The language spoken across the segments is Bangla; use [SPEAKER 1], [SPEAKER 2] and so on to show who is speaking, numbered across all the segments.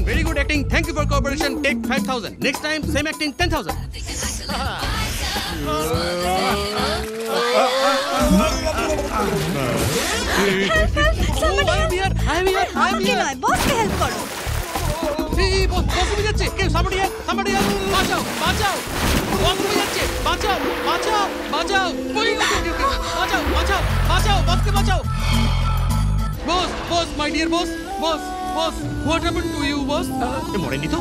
[SPEAKER 1] Very good acting. Thank you for cooperation. Take 5,000. Next time, same acting, 10,000.
[SPEAKER 2] Somebody
[SPEAKER 1] I am here.
[SPEAKER 2] আমাকে নয়, বসকে হেল্প করো।
[SPEAKER 1] Hey, boss ঘুরে যাচ্ছে। Somebody help. বাঁচাও। বস ঘুরে যাচ্ছে। বাঁচাও। বাঁচাও, বসকে বাঁচাও। Boss, my dear boss. Boss, what happened to you, boss? মরেনি তো?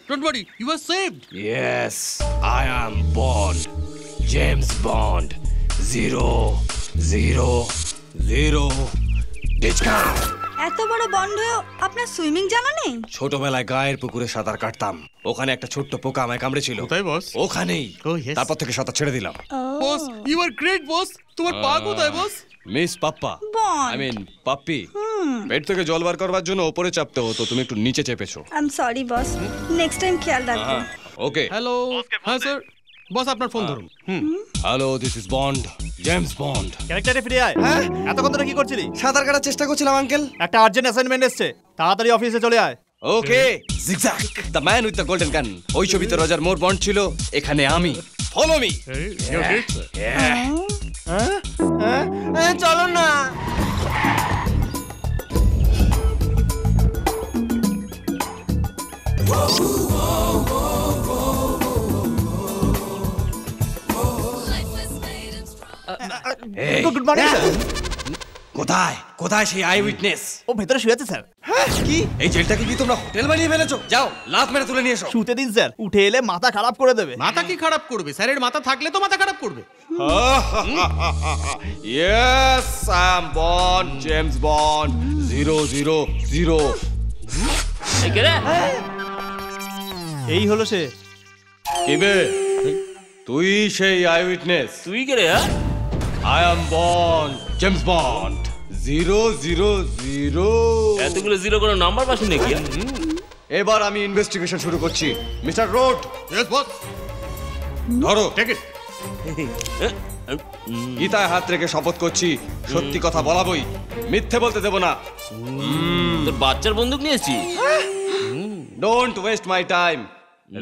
[SPEAKER 1] Don't worry. You are saved.
[SPEAKER 3] Yes, I am Bond. James Bond. 000. Discount.
[SPEAKER 2] এত বড় বন্ধ আপনার সুইমিং জানা নেই?
[SPEAKER 3] ছোটবেলায় গায়ের পুকুরে সাঁতার কাটতাম। ওখানে একটা ছোট্ট পোকা আমায় কামড়েছিল।
[SPEAKER 1] কোথায় বস?
[SPEAKER 3] ওখানেই।
[SPEAKER 1] Oh, yes.
[SPEAKER 3] তারপর থেকে সাঁতার ছেড়ে দিলাম।
[SPEAKER 1] বস, you are great, boss. তোমার পা কোথায়, boss?
[SPEAKER 3] Miss Pappa.
[SPEAKER 2] Bond.
[SPEAKER 3] I mean Pappi. পেট থেকে জল বার করবার জন্য উপরে চাপতে হতো, তুমি একটু নিচে চেপেছো।
[SPEAKER 2] I am sorry boss, next time খেয়াল রাখবো।
[SPEAKER 3] ওকে।
[SPEAKER 1] হ্যালো। হ্যাঁ স্যার। বস আপনার ফোন ধরুন।
[SPEAKER 3] Hello, this is Bond, James Bond.
[SPEAKER 4] ক্যারেক্টারে ফিরে আয়। এতক্ষণ ধরে কি করছিলি?
[SPEAKER 3] সাঁতার কাটার চেষ্টা করছিলাম আঙ্কেল।
[SPEAKER 4] একটা আর্জেন্ট অ্যাসাইনমেন্ট এসেছে, তাড়াতাড়ি অফিসে চলে আয়।
[SPEAKER 3] Okay. Zigzag, the man with the golden gun. ওই ছবিতে রজার মোর বন্ড ছিল, এখানে আমি। Follow me.
[SPEAKER 4] চলো না। Good morning sir.
[SPEAKER 3] কোথায় সেই আই উইটনেস?
[SPEAKER 4] ও ভেতরে শুয়ে আছে স্যার।
[SPEAKER 3] কি এই জেলটাকে কি তোমরা হোটেল বানিয়ে ফেলেছো? যাও লাফ মেরে তুলে নিয়ে এসো।
[SPEAKER 4] শুতে দিন স্যার, উঠে এলে মাথা খারাপ করে দেবে।
[SPEAKER 1] মাথা কি খারাপ করবে? স্যারের মাথা থাকলে তো মাথা খারাপ করবে।
[SPEAKER 3] Yes, I am bond, James bond 000।
[SPEAKER 4] এই হলো সে।
[SPEAKER 3] কিবে তুই সেই আই উইটনেস?
[SPEAKER 5] তুই কে রে?
[SPEAKER 3] I am bond, James bond 000।
[SPEAKER 5] এতগুলো জিরো কোনো নাম্বার পাসনি নাকি?
[SPEAKER 3] এবার আমি ইনভেস্টিগেশন শুরু করছি। Mister Road.
[SPEAKER 1] Yes boss.
[SPEAKER 3] ধরো।
[SPEAKER 1] Take it.
[SPEAKER 3] গীতায় হাত রেখে শপথ করছি, সত্যি কথা বলাবই, মিথ্যে বলতে দেব না।
[SPEAKER 5] তোর বাচ্চার বন্দুক নিয়ে এসেছিস?
[SPEAKER 3] Don't waste my time.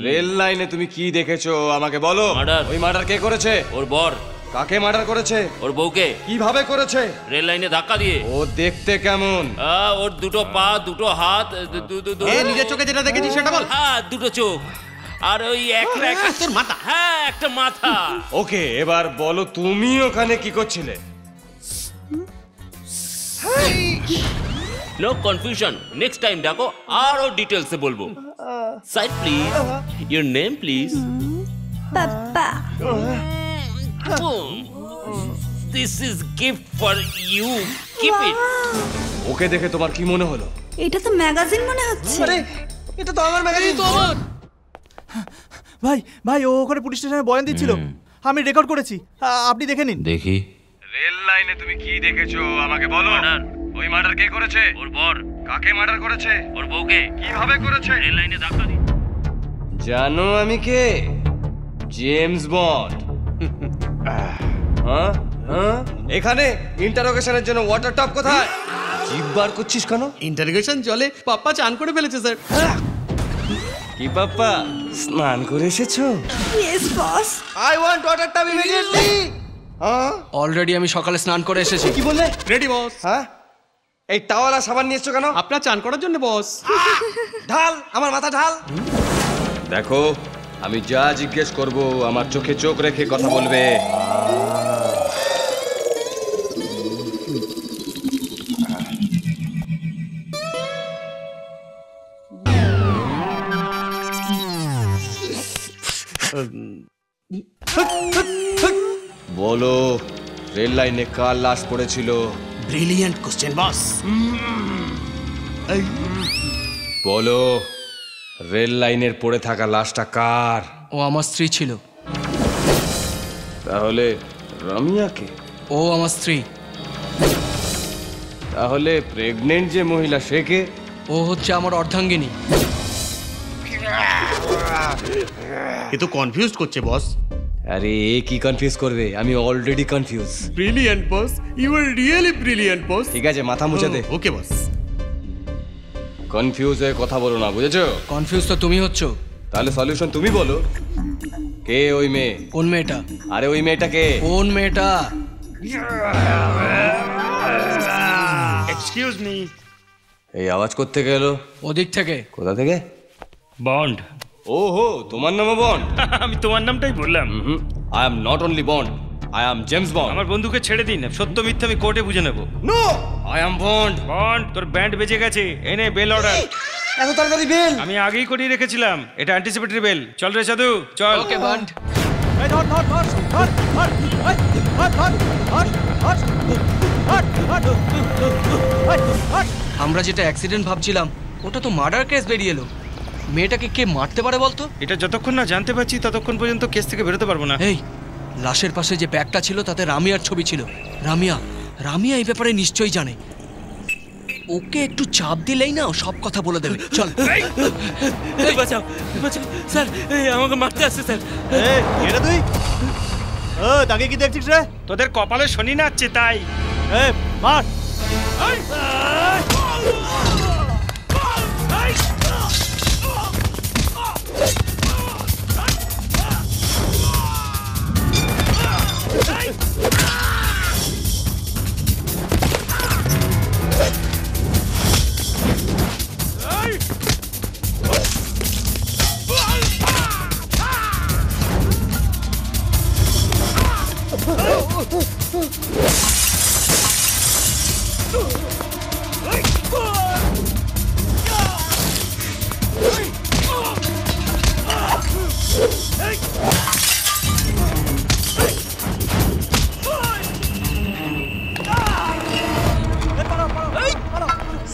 [SPEAKER 3] Rail লাইনে তুমি কি দেখেছো আমাকে বলো।
[SPEAKER 5] Murder.
[SPEAKER 3] ওই মার্ডার কে করেছে?
[SPEAKER 5] ওর বর।
[SPEAKER 3] কাকে মার্ডার করেছে?
[SPEAKER 5] ওর বউকে।
[SPEAKER 3] কিভাবে করেছে?
[SPEAKER 5] রেল লাইনে ধাক্কা দিয়ে।
[SPEAKER 3] ও দেখতে কেমন?
[SPEAKER 5] ওর দুটো পা, দুটো হাত,
[SPEAKER 1] নিজের চোখে যেটা দেখেছিস সেটা বল।
[SPEAKER 5] হ্যাঁ, দুটো চোখ আর ওই একটা
[SPEAKER 1] তোর মাথা।
[SPEAKER 5] হ্যাঁ, একটা মাথা।
[SPEAKER 3] ওকে, এবার বলো তুমি ওখানে কি করছিলে?
[SPEAKER 5] নো কনফিউশন, নেক্সট টাইম ডাকো আরো ডিটেলসে বলবো। Side please, your name please.
[SPEAKER 2] Papa.
[SPEAKER 5] This is gift for you, keep it.
[SPEAKER 3] Okay দেখে তোমার কি মনে হলো?
[SPEAKER 2] এটা তো ম্যাগাজিন মনে হচ্ছে।
[SPEAKER 3] আরে এটা তো আমার ম্যাগাজিন।
[SPEAKER 1] তো আমার
[SPEAKER 4] ভাই ও ওখানে পুলিশ স্টেশনে বয়ান দিচ্ছিল, আমি রেকর্ড করেছি, আপনি দেখে নিন।
[SPEAKER 5] দেখি।
[SPEAKER 3] রেল লাইনে তুমি কি দেখেছো আমাকে বলো। ওই মার্ডার কে করেছে?
[SPEAKER 5] ওর বর।
[SPEAKER 3] কাকে মার্ডার করেছে?
[SPEAKER 5] ওর বউকে।
[SPEAKER 3] কিভাবে করেছে?
[SPEAKER 5] রেল লাইনে ধাক্কা দিয়ে।
[SPEAKER 3] জানো আমি কে? James bond. হ্যাঁ হ্যাঁ, এখানে ইন্টারোগেশনের জন্য ওয়াটার টপ কোথায়? জিভ বার করছিস কেন?
[SPEAKER 1] ইন্টারোগেশন চলে, পাপ্পা চান করে ফেলেছে স্যার।
[SPEAKER 3] কি পাপ্পা স্নান করে এসেছো?
[SPEAKER 2] Yes boss.
[SPEAKER 3] I want water top immediately. হ্যাঁ
[SPEAKER 1] অলরেডি আমি সকালে স্নান করে এসেছি।
[SPEAKER 3] কি বললে?
[SPEAKER 1] রেডি বস।
[SPEAKER 3] হ্যাঁ, এই টাওয়াল আর সাবান নিয়ে এসছো কেন?
[SPEAKER 1] আপনার চান করার জন্য বস।
[SPEAKER 3] ঢাল, আমার মাথা ঢাল। দেখো, আমি যা জিজ্ঞেস করব আমার চোখে চোখ রেখে কথা বলবে। বলো, রেল লাইনে কার লাশ পড়েছিল?
[SPEAKER 1] ব্রিলিয়ান্ট কোশ্চেন বস।
[SPEAKER 3] বলো, রেল লাইনের পড়ে থাকা লাশটা কার?
[SPEAKER 6] ও আমার স্ত্রী ছিল।
[SPEAKER 3] তাহলে রমিয়াকে?
[SPEAKER 6] ও আমার স্ত্রী।
[SPEAKER 3] তাহলে প্রেগনেন্ট যে মহিলা সে কে?
[SPEAKER 6] ও হচ্ছে আমার অর্ধাঙ্গিনী।
[SPEAKER 7] এ তো কনফিউজ করছে বস।
[SPEAKER 3] আরে এ কি কনফিউজ করবে, আমি already confuse.
[SPEAKER 7] Brilliant boss, you are really brilliant boss.
[SPEAKER 3] ঠিক আছে, মাথা মুছে দে।
[SPEAKER 7] ওকে বস।
[SPEAKER 3] কনফিউজ হয়ে কথা বলো না, বুঝেছো?
[SPEAKER 6] কনফিউজ তো তুমি হচ্ছ।
[SPEAKER 3] তাহলে সলিউশন তুমি বলো। কে ওই মেয়ে?
[SPEAKER 6] কোন মেয়েটা?
[SPEAKER 3] আরে ওই মেয়েটা কে?
[SPEAKER 6] কোন মেয়েটা?
[SPEAKER 7] Excuse me.
[SPEAKER 3] এই আওয়াজ করতে গেল
[SPEAKER 6] ওদিক থেকে।
[SPEAKER 3] কোথা থেকে?
[SPEAKER 8] বন্ড।
[SPEAKER 3] ওহো, তোমার নামও বন্ড?
[SPEAKER 8] আমি তোমার নামটাই বললাম।
[SPEAKER 3] I am not only bond, I am James bond.
[SPEAKER 8] আমার বন্ধুকে ছেড়ে দিন, সত্য মিথ্যা আমি কোর্টে বুঝে নেব।
[SPEAKER 3] No, I am Bond.
[SPEAKER 8] Bond, তোর ব্যান্ড বেজে গেছে, এনে বেল অর্ডার।
[SPEAKER 3] এত তাড়াতাড়ি বেল?
[SPEAKER 8] আমি আগেই করিয়ে রেখেছিলাম, এটা অ্যান্টিসিপেটরি বেল। চল রে সাধু, চল।
[SPEAKER 6] ওকে বন্ড।
[SPEAKER 4] এই ধর ধর ধর ধর ধর এই, ধর ধর ধর ধর ধর ধর ধর।
[SPEAKER 6] আমরা যেটা অ্যাক্সিডেন্ট ভাবছিলাম ওটা তো মার্ডার কেস বেরিয়ে এলো। মেয়েটাকে কে মারতে পারে বলতো?
[SPEAKER 8] এটা যতক্ষণ না জানতে পারছি ততক্ষণ পর্যন্ত কেস থেকে বেরোতে পারবো না।
[SPEAKER 6] এই লাশের পাশে যে ব্যাগটা ছিল তাতে রামিয়ার ছবি ছিল। রামিয়া রামিয়া এই ব্যাপারে নিশ্চয়ই জানে। ওকে একটু চাপ দিলেই না ও সব কথা বলে দেবে। চল।
[SPEAKER 5] বাঁচাও বাঁচাও স্যার, এই আমাকে মারতে আসছে স্যার।
[SPEAKER 4] এই এরা তুই? ও তাকে কি দেখছিস রে?
[SPEAKER 8] তোদের কপালে শনি নাচছে তাই।
[SPEAKER 4] এই মার।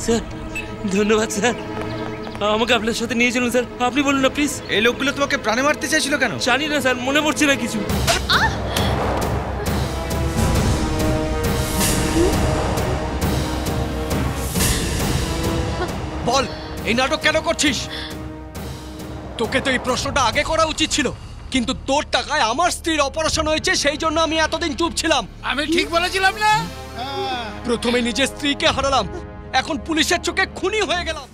[SPEAKER 5] স্যার ধন্যবাদ স্যার, আমাকে আপনার সাথে নিয়ে চলুন স্যার। আপনি বলুন না প্লিজ।
[SPEAKER 8] এই লোকগুলো তোমাকে প্রাণে মারতে চাইছিল কেন?
[SPEAKER 5] জানি না স্যার, মনে পড়ছে না কিছু।
[SPEAKER 6] বল এই নাটক কেন করছিস? তোকে তো এই প্রশ্নটা আগে করা উচিত ছিল, কিন্তু তোর টাকায় আমার স্ত্রীর অপারেশন হয়েছে সেই জন্য আমি এতদিন চুপ ছিলাম।
[SPEAKER 1] আমি ঠিক বলেছিলাম না?
[SPEAKER 6] প্রথমে নিজের স্ত্রীকে হারালাম, এখন পুলিশের চোখে খুনি হয়ে গেলাম।